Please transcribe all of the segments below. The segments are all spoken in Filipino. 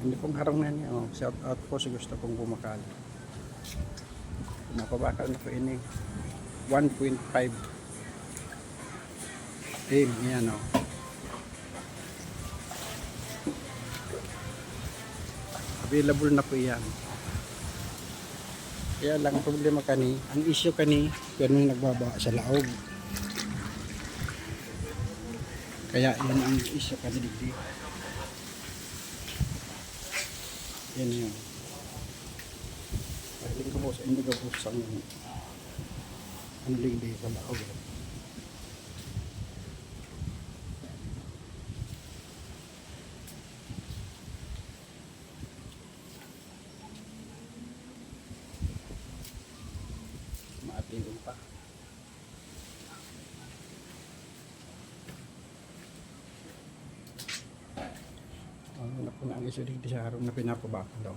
Hindi pong harang na niya. Oh. Shout out po sa gusto pong bumakal. Napabakal na po ini. 1.5 aim. Yan o. Available na po yan. Kaya lang problema kani, ang issue kani, pero may nagbaba sa laog. Kaya yun ang issue kani digdi. Yan yun. Pagling ko po sa hindi ko po sa ano digdi sa laog. Maatingin pa. Ano po na ang isulig di sa harong na pinapabakal daw.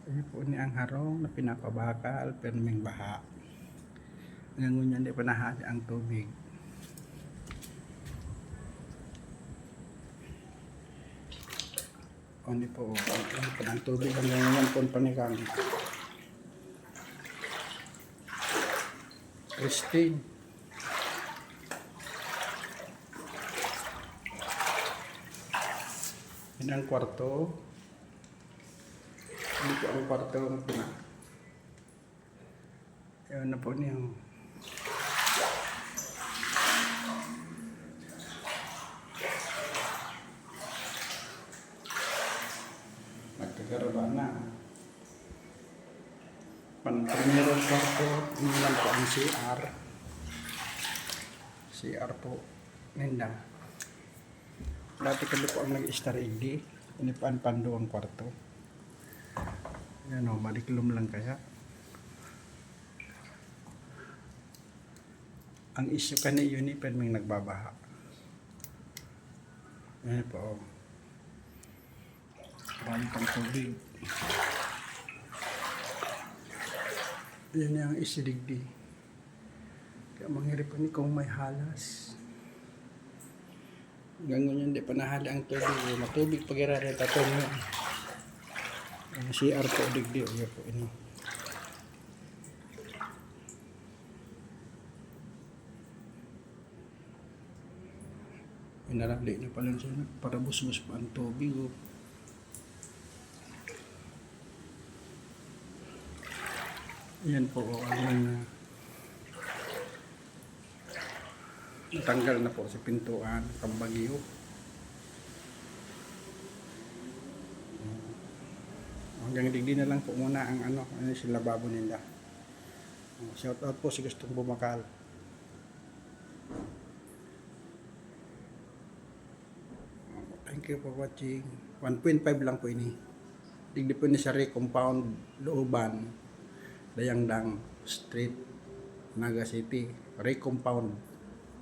Ayun po ni ang harong na pinapabakal pero may baha. Ngayon yan di pa nahali ang tubig. Hindi po, ang panang tubig hanggang ngayon po panikang Christine. Yan ang kwarto. Hindi po ang kwarto na. Yan na po niya. Nagkagaraba na. Primero kwarto, ini lang po ang CR. CR po, ninda. Dati kami po ang nag-star ID. Ini pa ang pando ang kwarto. Yan o, maliklom lang kaya. Ang issue ka na yun pero may nagbabaha. Yan po o. Marami pang tubig. Yan yung isiligdi. Kaya manghirap ni kung may halas. Hanggang ngayon hindi pa nahali ang tubig. Matubig pag irareta ito nyo. Ang CR po digdi. O yan po ini. Inarali na pala siya. Para busbus pa ang tubig. O. Yan po ang natanggal na po sa pintuan, Kambagyo. Hanggang digdi na lang po muna ang ano sila lababo nila. Shout out po sa gustong bumakal. Thank you for watching. 1.5 lang po ini. Digdi po ni sa compound looban. Dayangdang Street, Naga City, Ray Compound.